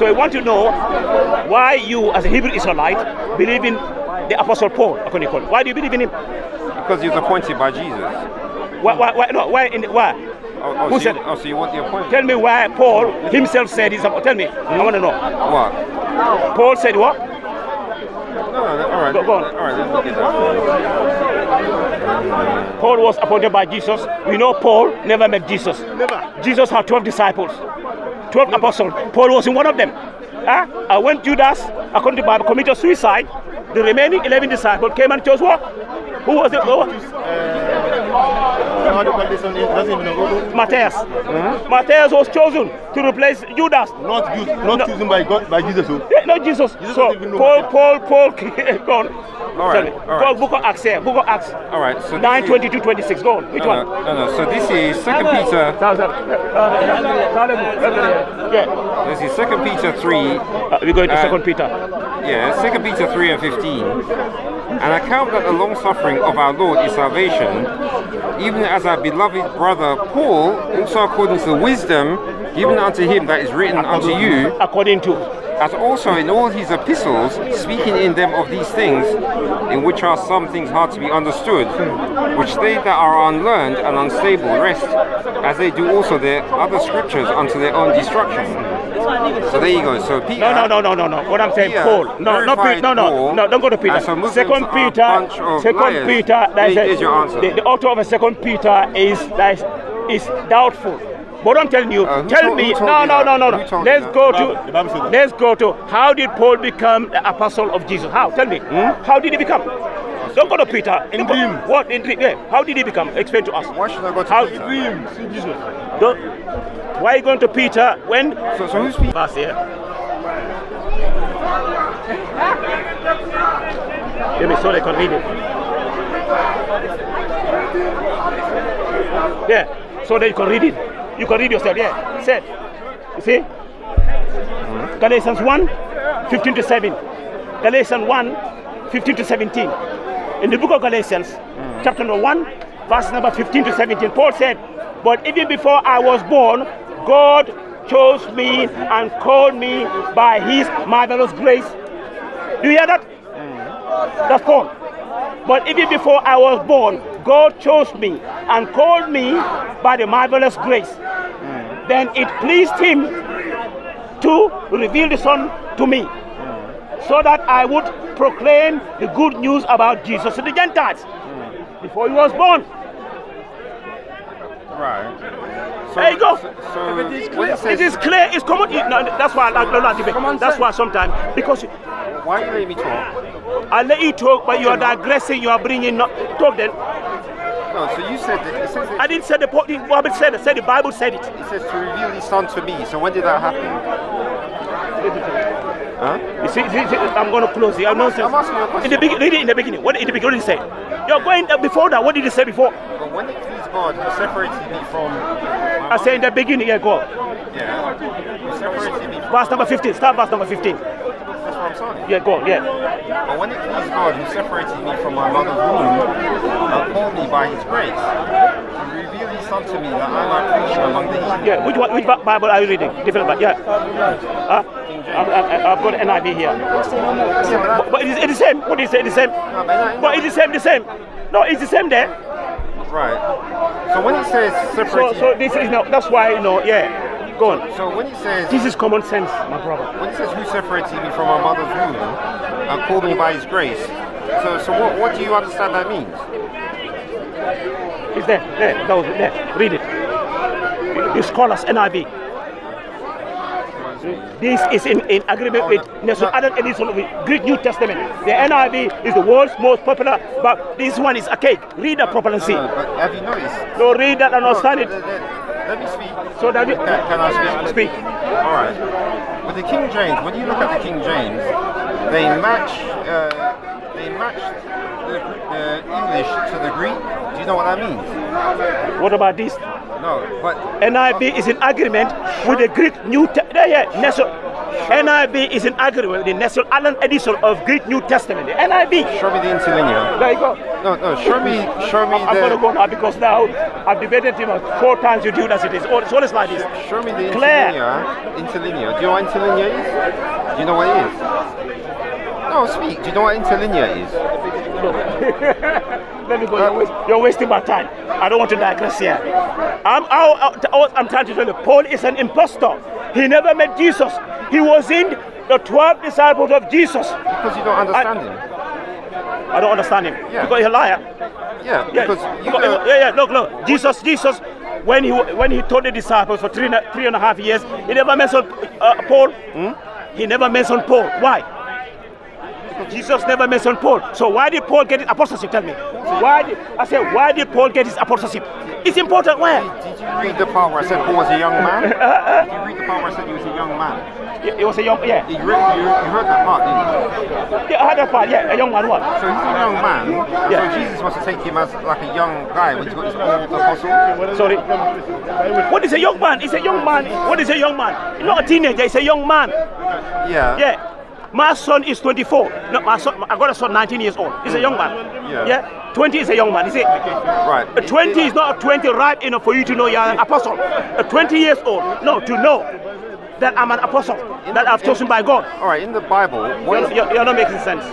So I want to know why you, as a Hebrew Israelite, believe in the Apostle Paul, according to Paul. Why do you believe in him? Because he was appointed by Jesus. Why? Who said it? So you want the appointment? Tell me why Paul himself said he's about. Tell me. I want to know. What? Paul said what? No, all right. Go on. All right, let's look at that. Paul was appointed by Jesus. We know Paul never met Jesus. Never. Jesus had 12 disciples, 12 apostles. Paul wasn't one of them. When Judas, according to the Bible, committed suicide, the remaining 11 disciples came and chose what? Who was it? Matthias. Matthias was chosen to replace Judas. Not chosen by God, by Jesus. Yeah, not Jesus. So Paul, go on. All right. Go Book of Acts here. Book of Acts. All right. So 9:22-26. Go on. Which one? No. So this is 2 Peter. Yeah. This is 2 Peter 3. We're going to 2 Peter. Yeah, 2 Peter 3 and 15. And account that the long suffering of our Lord is salvation, even as our beloved brother Paul, also according to the wisdom given unto him that is written unto you, according to, as also in all his epistles, speaking in them of these things, in which are some things hard to be understood, which they that are unlearned and unstable rest, as they do also their other scriptures unto their own destruction. So there you go. So Peter. No. What I'm saying, Peter, Paul. No, don't go to Peter. Second Peter. Here's your answer. The author of Second Peter is doubtful. But I'm telling you, tell me. No. Let's go to how did Paul become the apostle of Jesus? How? Tell me. How did he become? Don't go to Peter. In dream. What? In dream? Yeah. How did he become? Explain to us. Why should I go to Peter? Dream. See Jesus. Why are you going to Peter when? So who's Peter? Verse here. Let me so they can read it. Yeah. So that you can read it. You can read yourself. Yeah. Say it. You see? Galatians 1:15-7. Galatians 1:15-17. In the book of Galatians, chapter number 1, verse number 15-17, Paul said, "But even before I was born, God chose me and called me by his marvelous grace." Do you hear that? That's Paul. But even before I was born, God chose me and called me by the marvelous grace. Then it pleased him to reveal the Son to me, so that I would proclaim the good news about Jesus to the Gentiles before he was born. Right. So, there you go. So it is clear. It's common. No, that's why I don't debate. That's why sometimes, because why are you letting me talk? I let you talk, but you are digressing. You are bringing talk then. No, so you said that. It says I didn't say the Bible said it. Said the Bible said it. It says to reveal his Son to me. So when did that happen? Huh? You see, I'm going to close here. I'm asking you a question. Read it in the beginning. What did the beginning say? You're going before that. What did it say before? But when it pleased God, he separated me from. I say in the beginning. Yeah, go. Yeah. He separated me. Verse number 15. Start verse number 15. That's what I'm saying. Yeah, go. Yeah. But when it pleased God, who separated me from my mother's womb and called me by his grace, to reveal his Son to me that I might preach him among the heathen. Yeah. Which Bible are you reading? Different, but yeah. I've got NIV here. But it's the same. What do you say? The same. But it's the same. No, it's the same there. Right. So when it says separated. So this is no. That's why yeah. Go on. So when it says. This is common sense, my brother. When it says who separated me from my mother's womb and called me by his grace. So what do you understand that means? It's there. There. Read it. You scholars NIV. This is in agreement with other edition of the Greek New Testament. The NIV is the world's most popular, but this one is archaic. Read that properly and see. But have you noticed? No, read that and understand it. Let me speak. So that can I speak? Speak. All right. With the King James, when you look at the King James, they match the English to the Greek. Do you know what that means? What about this? No, but NIV is in agreement with the Greek New Testament. NIV is in agreement with the National Allen edition of Greek New Testament. The NIV. Show me the interlinear. There you go. No, show me I'm going to go now because now I've debated him 4 times with you as it is. It's always like this. Show me the Clear. interlinear. Do you know what interlinear is? Do you know what it is? No, speak. Do you know what interlinear is? Let me go. You're wasting my time. I don't want to digress here. I'm trying to tell you, Paul is an impostor. He never met Jesus. He was in the 12 disciples of Jesus. Because you don't understand him. I don't understand him. Yeah. Because he's a liar. Yeah, because Look. Jesus, when he taught the disciples for 3.5 years, he never mentioned Paul. He never mentioned Paul. Why? Jesus never mentioned Paul. So why did Paul get his apostleship? Tell me. Why did Paul get his apostleship? It's important. Where? Did you read the part where I said Paul was a young man? Did you read the part where I said he was a young man? He was a young, yeah. You heard that part, didn't you? Yeah, I heard that part, yeah. A young man, what? So he's a young man. Yeah. So Jesus must have taken him as like a young guy when he's got his old apostle. Sorry. What is a young man? It's a young man. What is a young man? He's not a teenager, it's a young man. Yeah. Yeah. My son is 24. No, my son, I got a son 19 years old. He's a young man. Yeah. 20 is a young man, is it? Right. 20 is not a 20 ripe enough for you to know you're an apostle. 20 years old, no, to know that I'm an apostle, that I've chosen by God. All right, in the Bible, You're not making sense.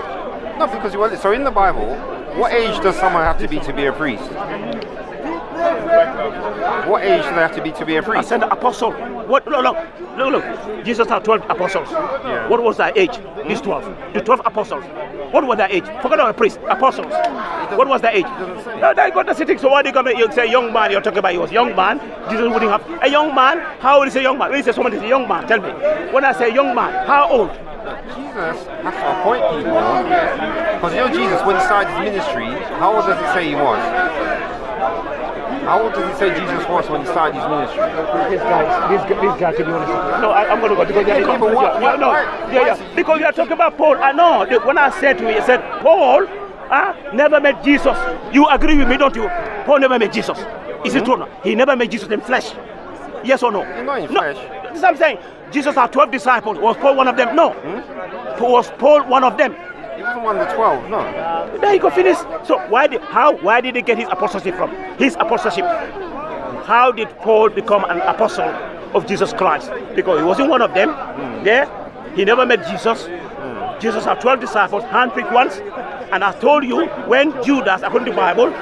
No, because so in the Bible, what age does someone have to be a priest? What age do they have to be a I priest? said the apostle. What? Look. Jesus had 12 apostles. Yeah. What was their age? These 12. The 12 apostles. What was their age? Forget about priest. Apostles. What was their age? No, they got the sitting. So why do you say young man? You're talking about he was young man. Jesus wouldn't have a young man. How old is a young man? When you say someone is a young man, tell me. When I say young man, how old? Jesus has to appoint people. Because you know Jesus, when he started his ministry, how old does it say he was? How old does it say Jesus was when he started his ministry? This guy, to be honest. No, I'm going to go because because we are talking about Paul. I know. When I said to you, I said, Paul never met Jesus. You agree with me, don't you? Paul never met Jesus. Is it true? He never met Jesus in flesh. Yes or no? Not in flesh. This is what I'm saying. Jesus had 12 disciples. Was Paul one of them? No. Was Paul one of them? He wasn't one of the 12, no. There you go, finish. So why did he get his apostleship from? His apostleship. How did Paul become an apostle of Jesus Christ? Because he wasn't one of them. Yeah. He never met Jesus. Jesus had 12 disciples, handpicked ones. And I told you, when Judas, according to the Bible,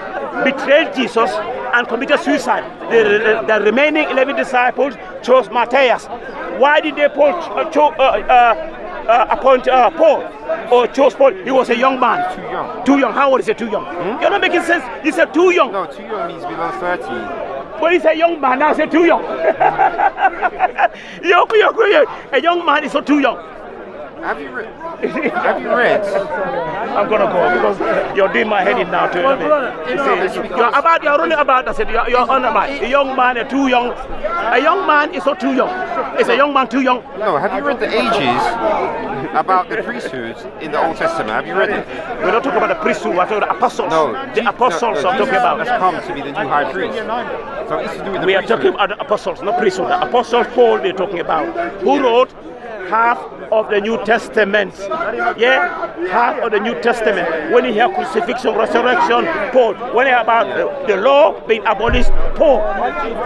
betrayed Jesus and committed suicide, the remaining 11 disciples chose Matthias. Why did they appoint Paul or chose Paul? He was a young man. Too young. Too young. How old is it? Too young. You're not making sense. He said too young. No, too young means below 30. Well, he's a young man. Now I said too young. A young man is not too young. Have you read? I'm gonna go because you're doing my head in now too. You're running about. I said you're on about a young man, too young. A young man is not too young. It's a young man too young. No, have you read the ages about the priesthood in the Old Testament? Have you read it? We're not talking about the priesthood. We're talking about the apostles. No, the apostles I'm talking about. Has come to be the new high priest. So it's to do with the we are talking about the apostles, not priesthood. The apostles Paul we're talking about, who wrote half of the New Testament. Yeah, half of the New Testament. When you hear crucifixion, resurrection, Paul. When you hear about the law being abolished, Paul.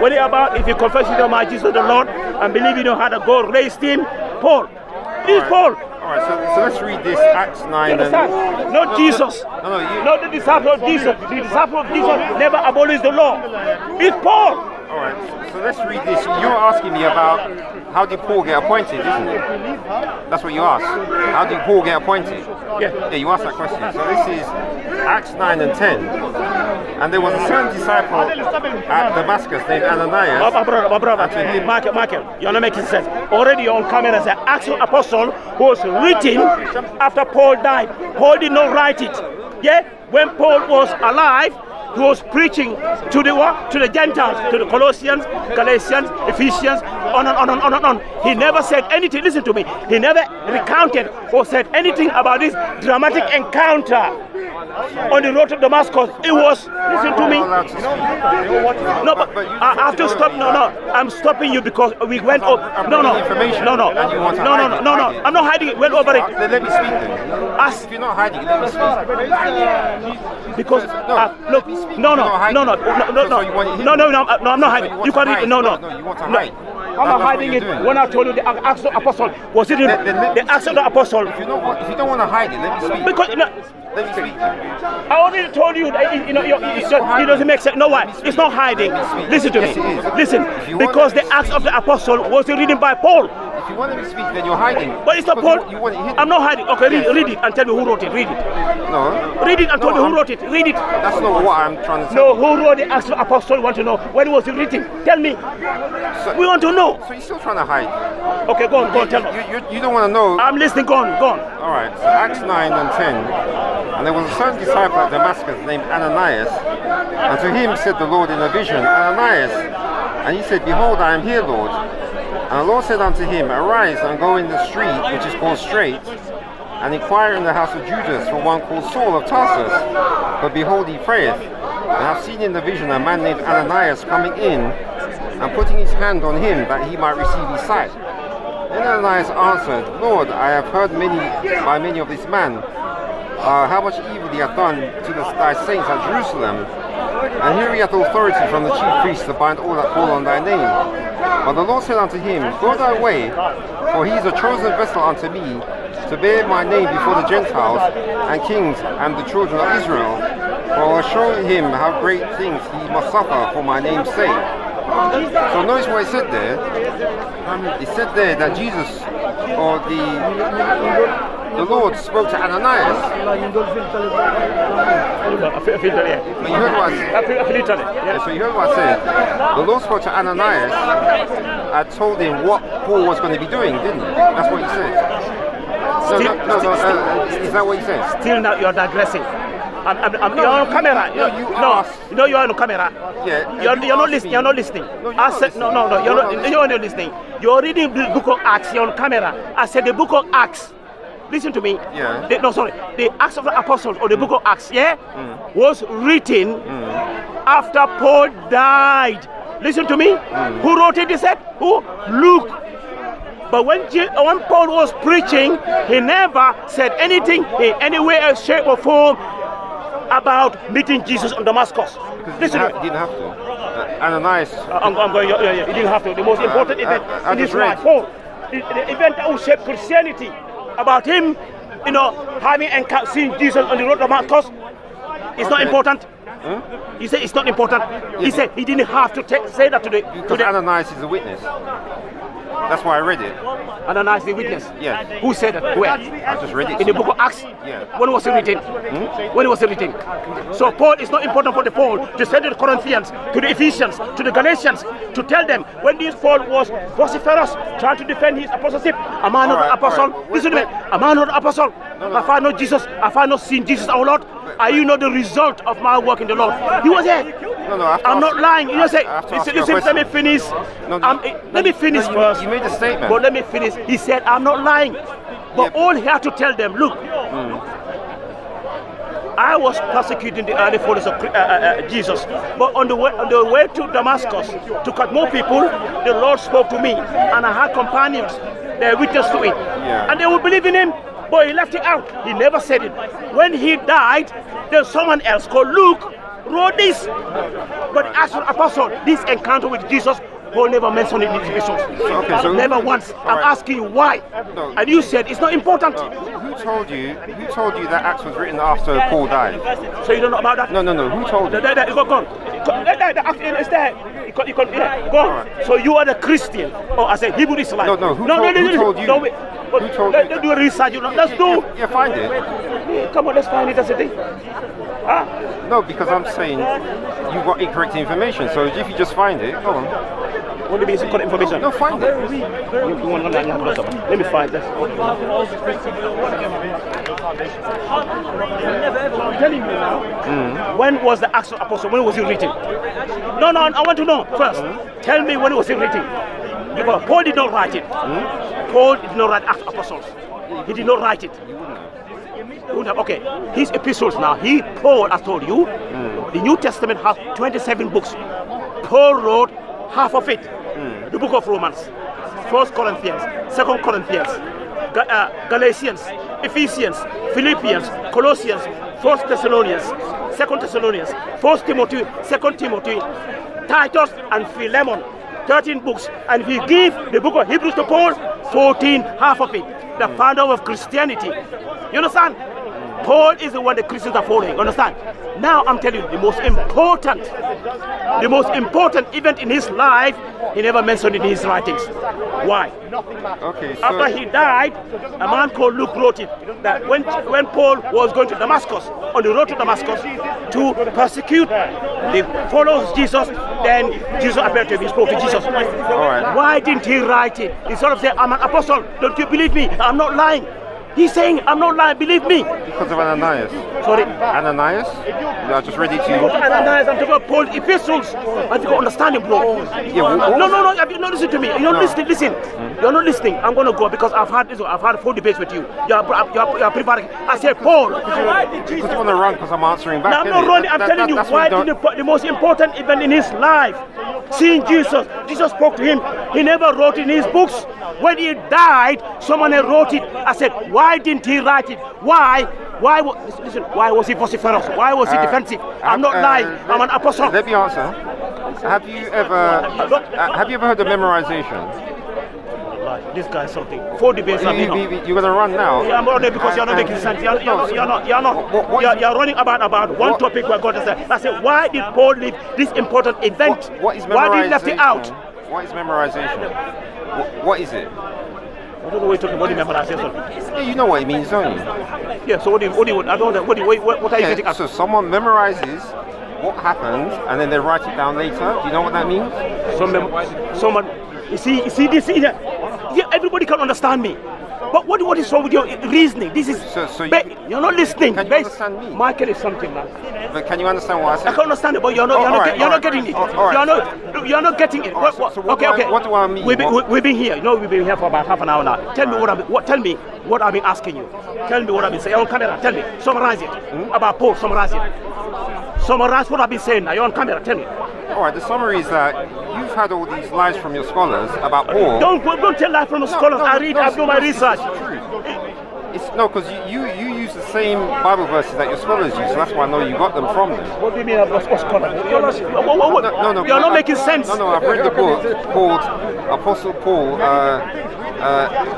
When you hear about if you confess you don't mind Jesus the Lord and believe you know how to God raised him, Paul. This Paul. Alright, so let's read this Acts 9 and... Not Jesus. Not the disciple of Jesus. The disciple of Jesus never abolished the law. It's Paul. Alright, so let's read this. You're asking me about how did Paul get appointed, isn't it? That's what you asked. How did Paul get appointed? Yeah, you asked that question. So this is Acts 9 and 10. And there was a certain disciple at Damascus named Ananias. My brother, Michael, you're not making sense. Already on camera as an actual apostle who was written after Paul died. Paul did not write it. Yeah, when Paul was alive, he was preaching to the what? To the Gentiles, to the Colossians, Galatians, Ephesians, on and on. He never said anything, listen to me, he never recounted or said anything about this dramatic encounter on the road to Damascus. It was, listen to me. No, but I have to stop. No, I'm stopping you because we went over. No. I'm not hiding it. Went over it. Let me speak then. If you're not hiding, let me speak. Because look, no, I'm not hiding. You can't read. No. You want to hide. I'm not hiding it. When I told you the Acts of the Apostle, was it the Acts of the Apostle? If you don't want to hide it, let me speak. Because let me speak. I already told you that it doesn't make sense. No, why? It's not hiding. Listen to me. Listen, because the Acts of the Apostle was written by Paul. If you want to speak, then you're hiding. But it's not Paul. I'm not hiding. Okay, read it and tell me who wrote it. Read it. No. Read it and tell me who wrote it. Read it. That's not what I'm trying to say. No, who wrote the Acts of the Apostle? We want to know. When was it written? Tell me. We want to know. So you're still trying to hide? Okay, go on, tell me. You don't want to know. I'm listening. Go on. All right. So Acts 9 and 10. And there was a certain disciple at Damascus named Ananias. And to him said the Lord in a vision, Ananias. And he said, Behold, I am here, Lord. And the Lord said unto him, Arise and go in the street which is called Straight, and inquire in the house of Judas for one called Saul of Tarsus. But behold, he prayeth. And I have seen in the vision a man named Ananias coming in and putting his hand on him that he might receive his sight. Then Ananias answered, Lord, I have heard by many of this man, how much evil he hath done to thy saints at Jerusalem. And here he hath authority from the chief priests to bind all that call on thy name. But the Lord said unto him, Go thy way, for he is a chosen vessel unto me, to bear my name before the Gentiles and kings and the children of Israel. For I will show him how great things he must suffer for my name's sake. So notice what it said there. It said there that Jesus, or the Lord spoke to Ananias. But you heard what I said. So you heard what I said. The Lord spoke to Ananias and told him what Paul was going to be doing, didn't he? That's what he said. Is that what he said? Still now you're digressing. You're on camera. You're on camera. Yeah. You're not listening. You're not listening. I said no. You're not listening. You're reading the book of Acts. You're on camera. I said the book of Acts. Listen to me. Yeah. The Acts of the Apostles or the book of Acts, was written after Paul died. Listen to me. Who wrote it? He said, who? Luke. But when Paul was preaching, he never said anything in any way, shape, or form about meeting Jesus on Damascus. Listen, he didn't have to. Ananias. I'm going. Yeah, he didn't have to. The most important event in his life, Paul, the event that will shape Christianity, about him, having seen Jesus on the road to Damascus, it's not important. He said it's not important. He said he didn't have to say that to the. Because Ananias is a witness. That's why I read it. Ananias the witness? Yeah. Who said that? Where? I just read it. In the book of Acts? Yeah. When was it written? When was it written? So Paul, it's not important for the Paul to send to the Corinthians, to the Ephesians, to the Galatians, to tell them when this Paul was vociferous, trying to defend his apostleship, am I not an apostle? Listen to me. Am I not an apostle? Have I not Jesus? Have I not seen Jesus our Lord? Are you not the result of my work in the Lord? He was there. I'm not lying. You say, listen, let me finish. Let me finish first. You made a statement. But let me finish. He said, I'm not lying. But all he had to tell them, look, I was persecuting the early followers of Jesus. But on the way to Damascus, to cut more people, the Lord spoke to me. And I had companions. They witnessed to it. Yeah. And they would believe in him. But he left it out. He never said it. When he died, there's someone else called Luke wrote this. But as an apostle, this encounter with Jesus, Paul never mentioned it in his epistles. Okay, so never once. I'm asking you why. No. And you said it's not important. Who told you that Acts was written after Paul died? So you don't know about that? No. Who told you? Go on. It's there. Go on. Right. So you are the Christian, or as a Hebrew Israelite. No. Who told you? Who told you? Let's do a research. Let's do. Yeah, find it. Come on, let's find it. That's the thing. No, because I'm saying you got incorrect information. So if you just find it, go on. What do you mean it's correct information? No, find it. Let me find this. I'm telling you now. When was the Acts of Apostles? When was it written? No, I want to know first. Tell me when it was written. Because Paul did not write it. Paul did not write Acts of Apostles. He did not write it. Okay, his epistles now. Paul, I told you, the New Testament has 27 books. Paul wrote half of it. The book of Romans, 1 Corinthians, 2 Corinthians, Galatians, Ephesians, Philippians, Colossians, 1 Thessalonians, 2 Thessalonians, 1 Timothy, 2 Timothy, Titus, and Philemon. 13 books. And if you give the book of Hebrews to Paul, 14, half of it. The founder of Christianity. You understand? Paul is the one the Christians are following. You understand? Now I'm telling you, the most important event in his life, he never mentioned in his writings. Why? Okay. So after he died, a man called Luke wrote it that when Paul was going to Damascus, on the road to Damascus, to persecute the followers of Jesus, then Jesus appeared to him. He spoke to Jesus. all right. Why didn't he write it? Instead of saying, I'm an apostle, don't you believe me? I'm not lying. He's saying, I'm not lying, believe me. Because of Ananias. Sorry? Ananias? You are just ready to... Ananias, I'm talking about Paul's epistles. I think you understand him, bro. Yeah, No, you don't listen to me. You're not listening. Listen. You're not listening. I'm going to go because I've had 4 debates with you. You're preparing. I said, Paul. Because you want to run because I'm answering back. No, I'm not running. I'm telling you why the most important event in his life, seeing Jesus. Jesus spoke to him. He never wrote in his books. When he died, someone wrote it. I said, why didn't he write it? Why was he vociferous? Why was he defensive? I'm not lying. I'm an apostle. Let me answer. Have you ever heard of memorization? This guy is something. 4 debates. You're gonna run now. Yeah, I'm running because you're not making sense. You're running about one topic we're going to say. I said, why did Paul leave this important event? What is memorization? Why did he left it out? What is memorization? What is it? I don't know what you're talking about. Memorization. Yeah, you know what it means, don't you? Yeah. So what are you getting at? So someone memorizes what happened and then they write it down later. Do you know what that means? Someone. You see this here. Yeah, everybody can understand me. But what is wrong with your reasoning? This is you're not listening. Can you understand me? Michael is something, man. But can you understand what I said? I can understand it, but you're not getting it. You're not getting it. What do I mean? We've been here. We've been here for about half an hour now. Tell me what I've been asking you. Tell me what I've been saying on camera. Tell me. Summarize it about Paul. Summarize it. Summarize what I've been saying. Now you're on camera. Tell me. All right. The summary is that you've had all these lies from your scholars about Paul. Don't tell lies from the scholars. I do my research. Because you use the same Bible verses that your scholars use, so that's why I know you got them from them. What do you mean I've got scholars? No, you're not making sense. No, I've read the book called Apostle Paul,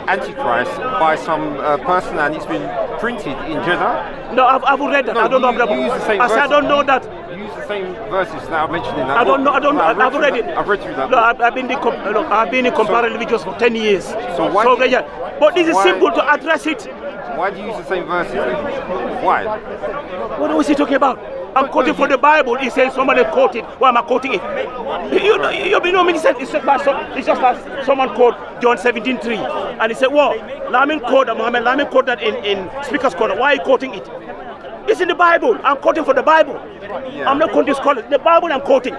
Antichrist, by some person, and it's been printed in Jeddah. No, I've read that. I don't know. You use the same verses. I don't know that. You use the same verses that I mentioned in that I don't book. know. I've read it. I've read through that. No, I've been in comparative videos for 10 years. But this is simple to address it. Why do you use the same verses then? Why? What was he talking about? I'm quoting from the Bible. He says somebody quoted. Why am I quoting it? You know, it's just like someone quote John 17:3, and he said, "Well, Lamin quoted that in Speaker's Corner. Why are you quoting it? It's in the Bible. I'm quoting from the Bible. Yeah. I'm not quoting scholars. The Bible I'm quoting."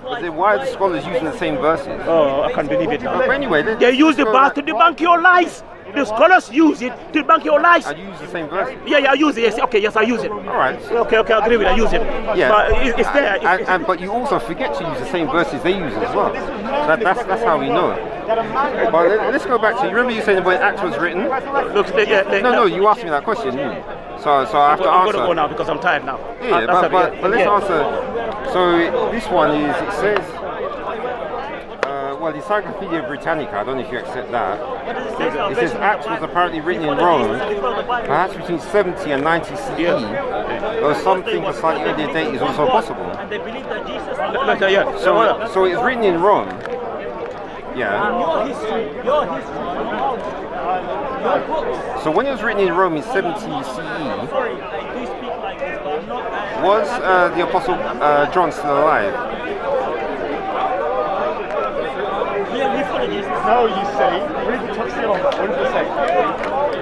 But then why are the scholars using the same verses? Oh, I can't believe it now. But anyway, they use the Bible to debunk your lies. The scholars use it to debunk your lies. I use the same verse. Yeah, I use it. Yes, okay, yes, I use it. All right. Okay, I agree with it. I use it. Yeah. But it's there. But you also forget to use the same verses they use as well. That's how we know it. But let's go back to, you remember you saying when Acts was written? No, you asked me that question, didn't you? So I have to answer. I'm going to go now because I'm tired now. Yeah, but let's answer. So this one is, it says, well, the Encyclopedia Britannica, I don't know if you accept that. It says Acts was apparently written in Rome, perhaps between 70 and 90 CE, though something a slightly earlier date is also possible. So it's written in Rome. Yeah. So when it was written in Rome in 70 CE, was the Apostle John still alive? No, you say, read the text along, what does it say?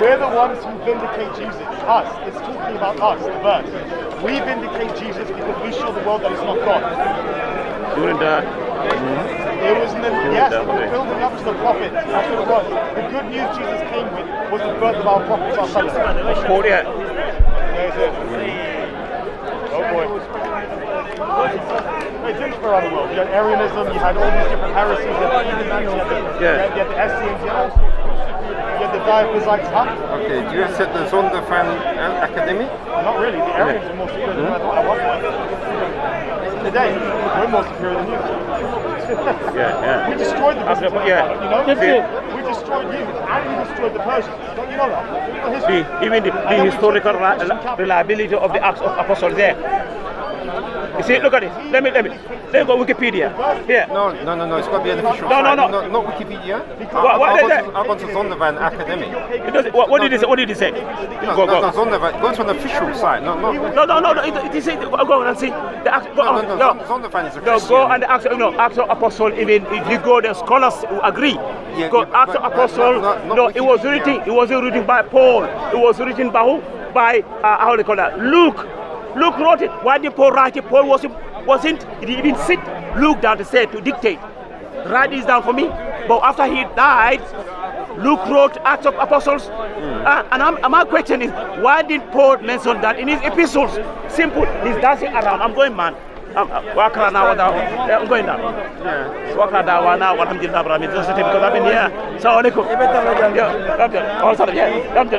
We're the ones who vindicate Jesus. Us. It's talking about us, the verse. We vindicate Jesus because we show the world that it's not God. During that. It was in the, yes, it was building up to the prophets. That's what it was. The good news Jesus came with was was the birth of our prophet. Paul, yeah. There's it. Oh boy. It's different around the world. You had Arianism, you had all these different heresies, you had the Ebionites, you had the Essenes, you had the Diaphysites. Okay, do you accept the Zondervan Academy? Not really. The Arians are more superior than I thought I was. Today, we're more superior than you. Yeah. We destroyed the Byzantine Yeah. Empire, you know? We destroyed you, and we destroyed the Persians. Don't you know that? The history. Even the historical reliability of the Acts of Apostles there. You see, look at it. Let me go Wikipedia. Here. No, it's got to be an official No. site. Not Wikipedia. I've gone to Zondervan Academy. What did he say? What did he say? Go. Zondervan, go to an official site. No. No. It said, go and see. The Acts, Zondervan is a Christian. go and the Acts of Apostles, even if you go, the scholars who agree. Yeah, Go Acts of Apostles, it was written. It wasn't written by Paul. It was written by who? By, how do they call that? Luke. Luke wrote it. Why did Paul write it? Paul wasn't, he didn't sit Luke down to say, to dictate. Write this down for me. But after he died, Luke wrote Acts of Apostles. And my question is, why did Paul mention that in his epistles? Simple. He's dancing around. I'm going, man. I'm going now. Walk around now. Alhamdulillah, because I've been here. Assalamu alaikum.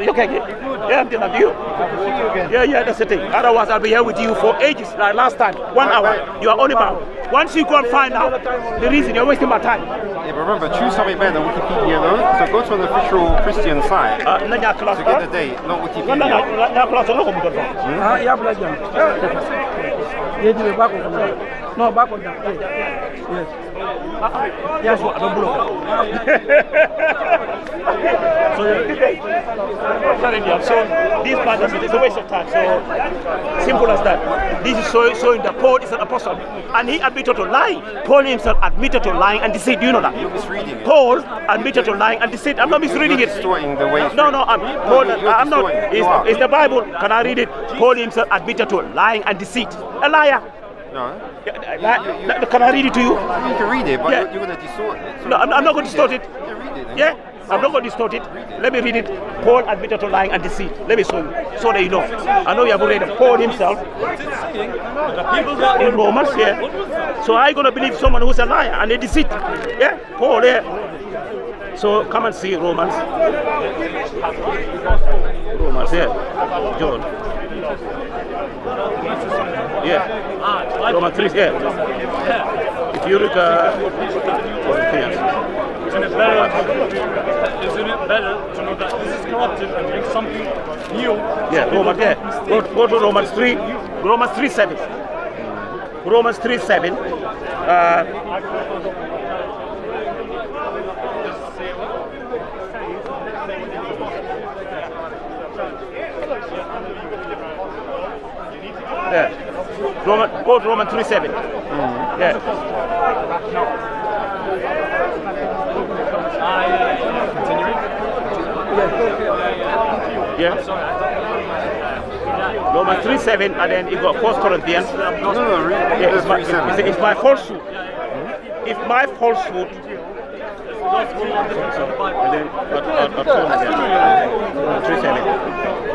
You okay? Yeah, I'm doing you. Yeah, that's the thing. Otherwise, I'll be here with you for ages. Like last time, 1 hour. You are only bound. Once you go and find out the reason, you're wasting my time. Yeah, but remember, choose something better than Wikipedia, though. So go to an official Christian site to get the date, not Wikipedia. No, back on that. Yes. Yes, what? Don't blow. So this part is a waste of time. So simple as that. This is showing that Paul is an apostle, and he admitted to lying. Paul himself admitted to lying and deceit. Do you know that? You're misreading it. Paul admitted to lying and deceit. I'm not misreading it. Distorting the way. No, I'm not. It's the Bible. Can I read it? Paul himself admitted to lying and deceit. A liar. No. Can I read it to you? You can read it, but you're going to distort it. So no, I'm not going to distort it. Yeah, read it. Yeah, I'm not going to distort it. Let me read it. Paul admitted to lying and deceit. Let me show you, so that you know. I know you have read Paul himself in Romans. Yeah. So I'm going to believe someone who's a liar and a deceit. Yeah, Paul. Yeah. So come and see Romans. Yeah. John. Yeah. Roman 3, yeah. If you look isn't it better to know that this is corrupted and bring something new? Yeah, Romans, yeah. Go to Romans 3, Romans 3:7. Romans 3:7. Yeah. Go to Romans 3:7. Yeah. Continuing? Yeah. Romans 3:7, and then you got 1 Corinthians. No, read Yeah, the 3:7. it's my falsehood. If my falsehood. And then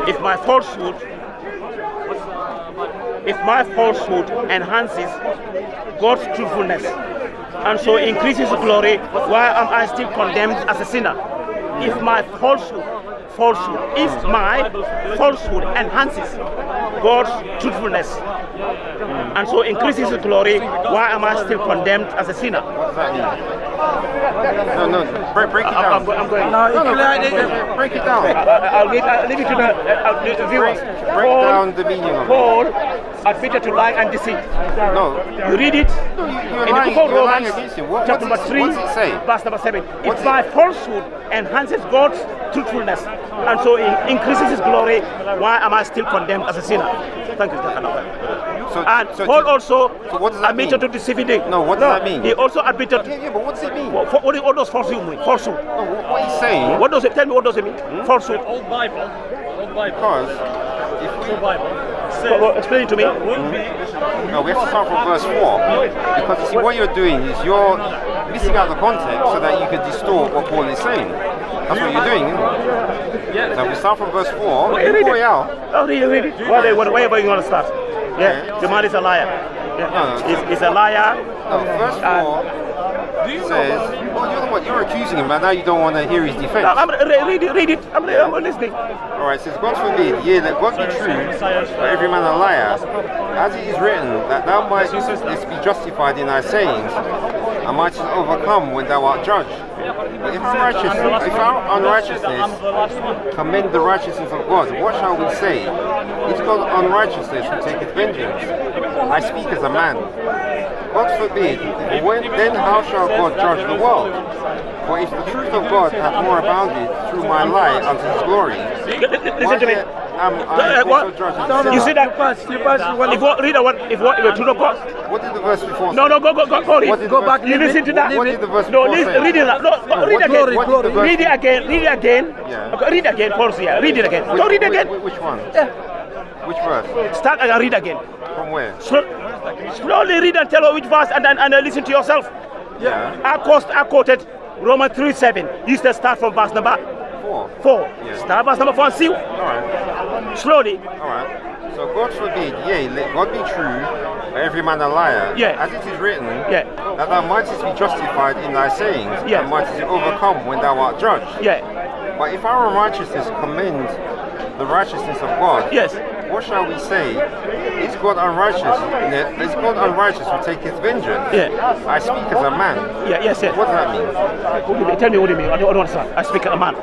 If my falsehood enhances God's truthfulness and so increases glory, why am I still condemned as a sinner? If my falsehood enhances God's truthfulness and so increases glory, why am I still condemned as a sinner? What does that mean? No, break it down. I'm going. Break it down. I'll leave it to the viewers. Break down the meaning of it. Paul admitted to lying and deceit. No. You read it You're in the book of lying Romans, against him. chapter number 3, What's it say? verse number 7. What's If my falsehood enhances God's truthfulness and so increases his glory, why am I still condemned as a sinner? Thank you, and Paul also what does that admitted mean? to deceiving thee. No, what does that mean? He also admitted. Yeah, but what does it mean? What does falsehood mean? Falsehood. No, what he's saying. What does it? Tell me, what does it mean? Falsehood. Old Bible. Because if Old Bible. Explain it to me. no, we have to start from verse 4. Because you see, what you're doing is you're missing out the context so that you can distort what Paul is saying. That's what you're doing, isn't it? Yeah, So we start from verse 4. Read it. Royale. Oh, read it. Wherever you want to start. Yeah, the man is a liar. Yeah. He's a liar. No, verse 4 says, well, you're accusing him, but now you don't want to hear his defense. No, read it. I'm listening. Alright, it says, God forbid, yea, let God be true, but every man a liar, as it is written, that thou mightest be justified in thy sayings, and mightest overcome when thou art judged. But if our unrighteousness commend the righteousness of God, what shall we say? Is God unrighteousness who taketh vengeance? I speak as a man. God forbid, then how shall God judge the world? For if the truth of God hath more abounded through my lie unto his glory, Listen to me. You see that? If what the truth of God. What did the verse before say? No, go read. Go back. You listen to that. What did the verse No, before say? read it. No, read again. What did the verse Read it again. Yeah. Okay, read again, Paul. Yeah, read it again. Don't read again. Which one? Yeah. Which verse? Start and read again. From where? Slowly read and tell which verse, and then listen to yourself. Yeah. I quoted Romans 3:7. You should start from verse number 4. Yeah. Start verse number 4 and see. Alright. Slowly. Alright. So God forbid, yea, let God be true, but every man a liar. Yeah. As it is written, Yeah. that thou mightest be justified in thy sayings, Yeah. and mightest overcome when thou art judged. Yeah. But if our unrighteousness commend the righteousness of God, Yes. what shall we say? Is God unrighteous? Is God unrighteous who taketh vengeance? Yeah. I speak as a man. Yeah. Yes. Yes. What does that mean? Tell me what you mean. I don't understand. I speak as a man.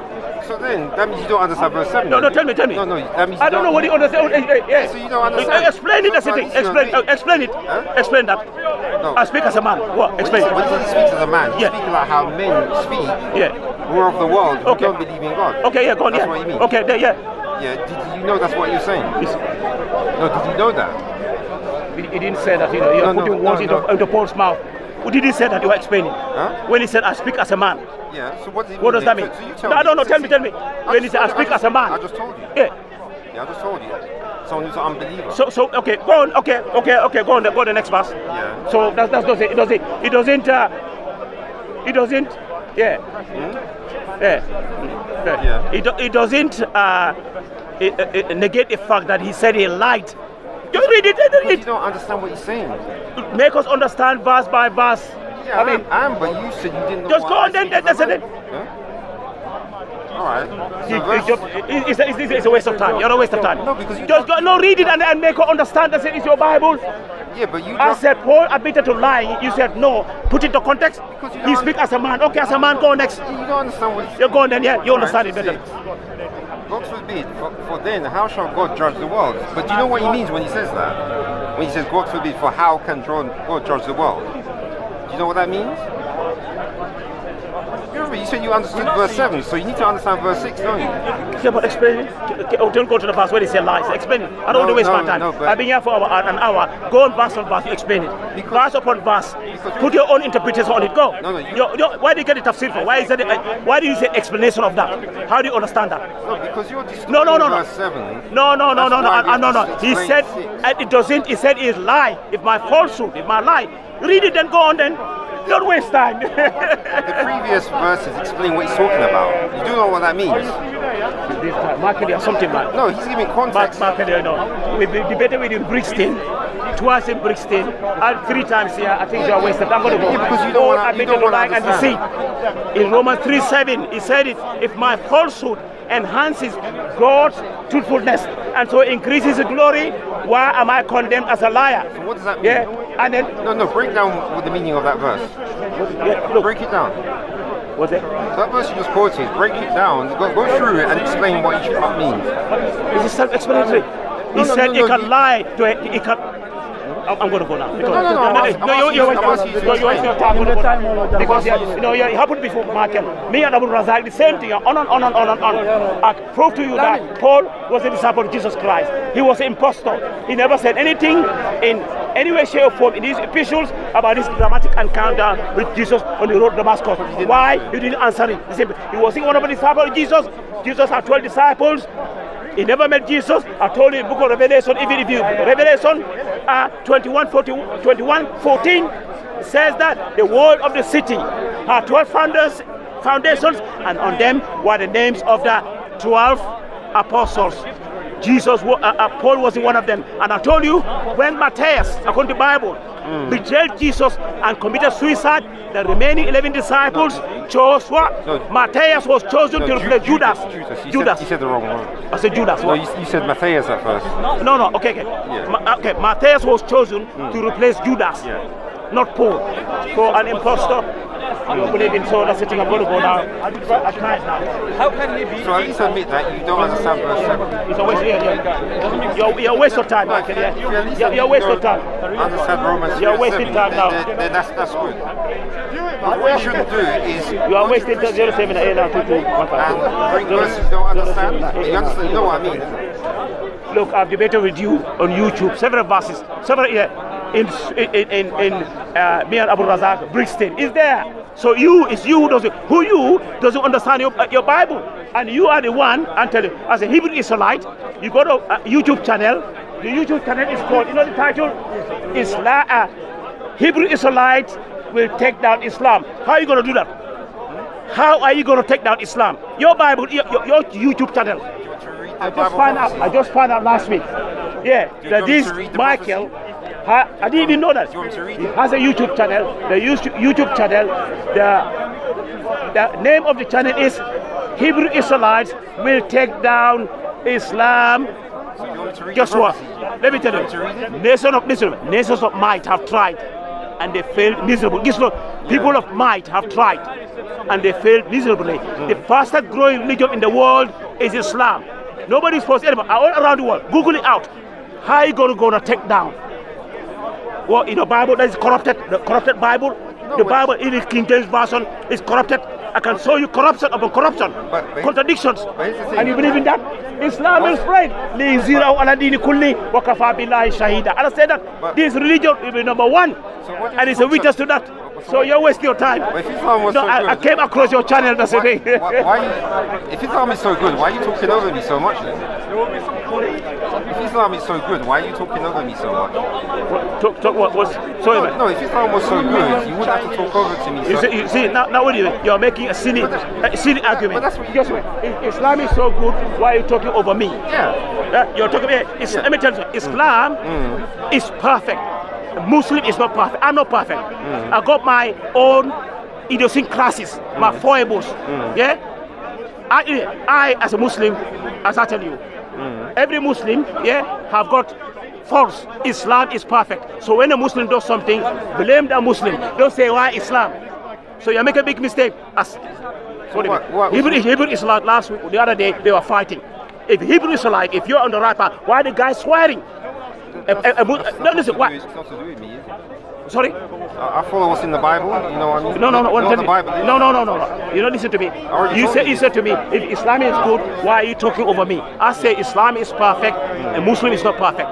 So then, that means you don't understand verse 7. No, tell me. No, that means you I don't know what you understand. Yeah. So you don't understand. Explain it. That's the thing. Explain it. Huh? Explain that. No. I speak as a man. What? Explain it. When he speaks as a man, he's Yeah. speaking like how men speak Yeah. who are of the world who Okay. don't believe in God. Okay. Yeah. Go on. That's Yeah. what you mean. Okay. Yeah. Yeah, did you know that's what you're saying? Yes. No, did you know that? He didn't say that. You're putting words into Paul's mouth. Who did he say that you were explaining? Huh? When he said, I speak as a man. Yeah, so what What does that mean? So you tell No, me. I don't know. Tell me. When he said, I speak as a man. I just told you. Yeah. Yeah, I just told you. Someone who's an unbeliever. So okay, go on. Okay, go on. Go to the next verse. Yeah. So that's it. It doesn't. Yeah. Yeah. It doesn't negate the fact that he said he lied. Just read it. But you don't understand what he's saying. Make us understand verse by verse. Yeah, I mean, I am, but you said you didn't know. just what go I on then. speak as That's a it. man. Huh? All right. So It's a waste of time. You're a waste of time. No, because you just go, read it and make her understand that it's your Bible. yeah, but you I just, said Paul admitted to lying. You said no. Put it into context. Because you He don't speak as a man. Okay, as a man, go on next. you don't understand what he's You're going then, yeah. You understand it Alright, better. so God forbid, for then, how shall God judge the world? But do you know what he means when he says that? When he says, God forbid, for how can God judge the world? Do you know what that means? Remember, you said you understood verse 7, so you need to understand verse 6, don't you? Yeah, but explain it. Don't go to the verse where they say lies. Explain it. I don't want to waste my time. but- I've been here for an hour. Go on verse on verse. You explain it. Verse upon verse. Put your own interpretation on it. Go. No, why do you get the tafsir for? Why do you say explanation of that? How do you understand that? No, because you're distorting No. verse 7. No. That's why we have to He explain said 6. it doesn't. He said it's lie. If my falsehood, if my lie, read it. Then go on. Then don't waste time. The previous verses explain what he's talking about. You do know what that means? Marketing or something, man. No, he's giving context. Marketing, no. We've debated with him in Brixton, twice in Brixton, and 3 times here. I think you are wasted. I'm going to go. Yeah, because you don't wanna- you don't wanna lying and deceit. In Romans 3:7, he said it. If my falsehood enhances God's truthfulness and so increases his glory, why am I condemned as a liar? So what does that mean? Yeah, and then No, break down what the meaning of that verse. look, Break it down. what's it? That verse you just quoted, break it down, go through it and explain what each part means. It's self-explanatory. He said he can lie to it. He can. I'm going to go now. No, You're wasting your time. Because it happened before, Michael. Me and Abu Razak, the same thing. On. I prove to you that Paul was a disciple of Jesus Christ. He was an impostor. He never said anything in any way, shape, or form in his epistles about this dramatic encounter with Jesus on the road to Damascus. Why? He didn't answer it. He wasn't one of the disciples of Jesus. Jesus had 12 disciples. He never met Jesus. I told you in the book of Revelation, even if you Revelation 21:14 says that the wall of the city had 12 foundations, and on them were the names of the 12 apostles. Paul was one of them. And I told you, when Matthias, according to the Bible, betrayed Jesus and committed suicide, the remaining 11 disciples chose what? No. Matthias was chosen to replace Judas. You said the wrong word. I said Judas. No, you said Matthias at first. No, okay. Yeah. Okay, Matthias was chosen to replace Judas, not Paul. So an impostor, you believe in, so that's the thing I'm going to go now. I tried now. How can he be? So at least admit that you don't understand verse 7. It's a waste, you're a waste of time, Michael. You're a waste of time. Understand Romans 3 You're and wasting 7, time now. then that's good. But what you shouldn't do is You are wasting time. 07 and bring verses you don't understand. You understand? You know what I mean? Look, I've debated with you on YouTube several verses, in me and Abu Razak, Brixton is there. So it's you who doesn't understand your Bible, and you are the one. And tell you, as a Hebrew Israelite, you go to a YouTube channel. The YouTube channel is called, you know the title? Hebrew Israelite will take down Islam. How are you going to do that? How are you going to take down Islam? Your Bible, your YouTube channel. I just found out last week. Yeah, that this Michael, I didn't even know that. He has a YouTube channel. The YouTube channel, the name of the channel is Hebrew Israelites will take down Islam. Guess what? Let me tell you, nations of might have tried and they failed miserably. People of might have tried and they failed miserably. The fastest growing religion in the world is Islam. Nobody's forced anybody all around the world. Google it out. How are you going to take down? Well, in the Bible that is corrupted, the corrupted Bible. The Bible in the King James Version is corrupted. I can show you corruption upon corruption, contradictions, and you believe in that? Islam is right. And I said that this religion will be number one, and it's a witness to that. So you're wasting your time. No, I came across your channel the same day. If Islam is so good, why are you talking over me so much then? If Islam is so good, why are you talking over me so much? Talk what was sorry, man. No, if Islam was so good, you wouldn't have to talk over to me. You see, now what do you mean? You're making a silly argument. But that's what Guess what? If Islam is so good, why are you talking over me? Yeah. You're talking about let me tell you, Islam is perfect. Muslim is not perfect. I'm not perfect. I got my own idiosyncrasies, my foibles. Yeah. I as a Muslim, as I tell you, every Muslim, have got faults. Islam is perfect. So when a Muslim does something, blame the Muslim. Don't say why Islam. So you make a big mistake. Hebrew Israelite last week, the other day, they were fighting. If Hebrew Israelite, if you're on the right path, why are the guys swearing? No, listen, what? It's not to do with me, is it? Sorry? I follow what's in the Bible. You know what I mean? No. The Bible is. No. You don't listen to me. You said to me, if Islam is good, why are you talking over me? I say Islam is perfect, a Muslim is not perfect.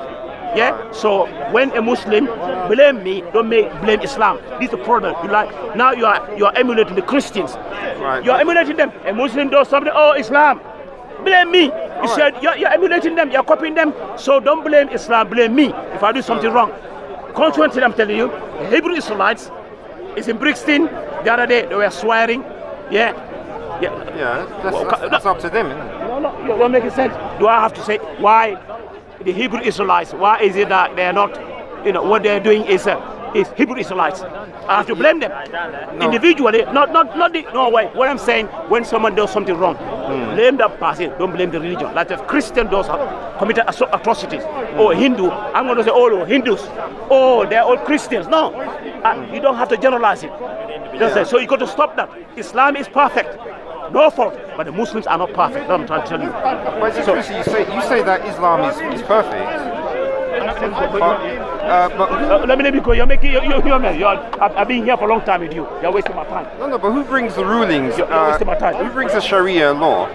Yeah? So when a Muslim blame me, don't blame Islam. This is the problem. Now you are emulating the Christians. Right. You are emulating them. A Muslim does something, oh, Islam. Blame me. You said you're emulating them, you're copying them. So don't blame Islam, blame me if I do something wrong. Consequently, I'm telling you, the Hebrew Israelites is in Brixton. The other day they were swearing. Yeah, that's up to them, isn't it? No, you don't make sense. Do I have to say why the Hebrew Israelites? Why is it that they're not? What they're doing is Hebrew Israelites. I have to blame them individually, not the way. What I'm saying, when someone does something wrong, blame that person. Don't blame the religion. Like if Christian does commit atrocities, or Hindu, I'm going to say all Hindus. Oh, they're all Christians. No, you don't have to generalize it. So you got to stop that. Islam is perfect. No fault, but the Muslims are not perfect. That's what I'm trying to tell you. But it's interesting, you say that Islam is perfect. Let me go. You're making I've been here for a long time with you. You're wasting my time. No, but who brings the rulings? You're wasting my time. Who brings the Sharia law?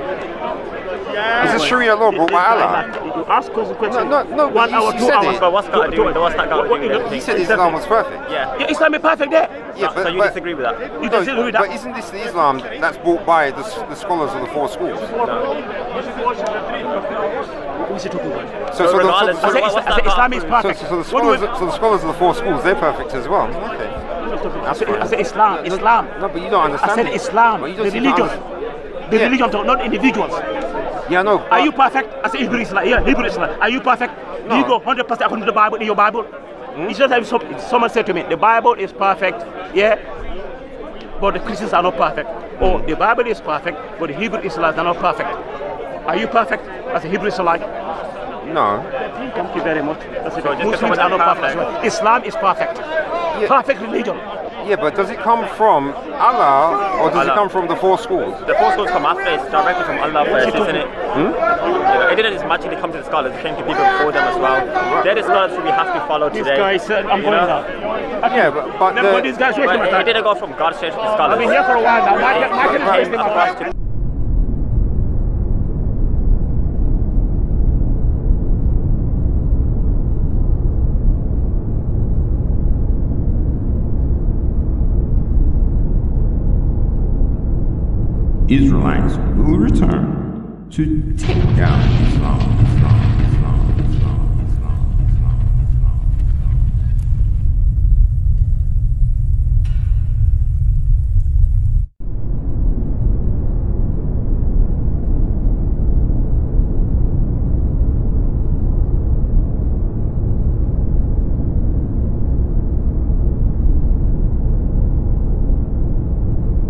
Is the Sharia law brought by Allah? You ask us a question. No, 1 hour, 2 hours. But what's that doing? What's that got to do with it? He said Islam was perfect. Yeah. Islam is perfect there. Yeah, So you disagree with that? You disagree with that? But isn't this the Islam that's brought by the scholars of the four schools? What's he talking about? So Islam is perfect. So the scholars of the four schools, they're perfect as well. Okay. I said Islam. No, but you don't understand. I said Islam, But you the don't seem to religion. understand. The religion, not individuals. Yeah, no. Are you perfect as a Hebrew Israelite? Yeah, Hebrew Israelite. Are you perfect? Do you go 100% according to the Bible in your Bible? It's just like someone said to me, the Bible is perfect, yeah, but the Christians are not perfect. Or the Bible is perfect, but the Hebrew Israelites are not perfect. Are you perfect as a Hebrew Israelite? No. Thank you very much. That's it. So just Muslims are not perfect as well. Islam is perfect. Perfect religion. Yeah, but does it come from Allah or does it Allah. come from the four schools? The four schools come after, it's directly from Allah first, isn't it? Yeah, it didn't magically come to the scholars, it came to people before them as well. They're the scholars who we have to follow This today. guy said, I'm going now. Yeah, but But this guy's wasting my But it time. didn't go from God straight to the scholars. I've been here for a while now. Michael is wasting my time. Israelites will return to take down Islam.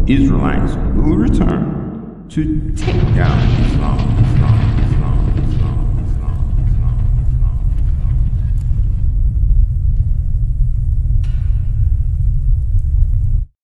Israelites will return to take down Islam.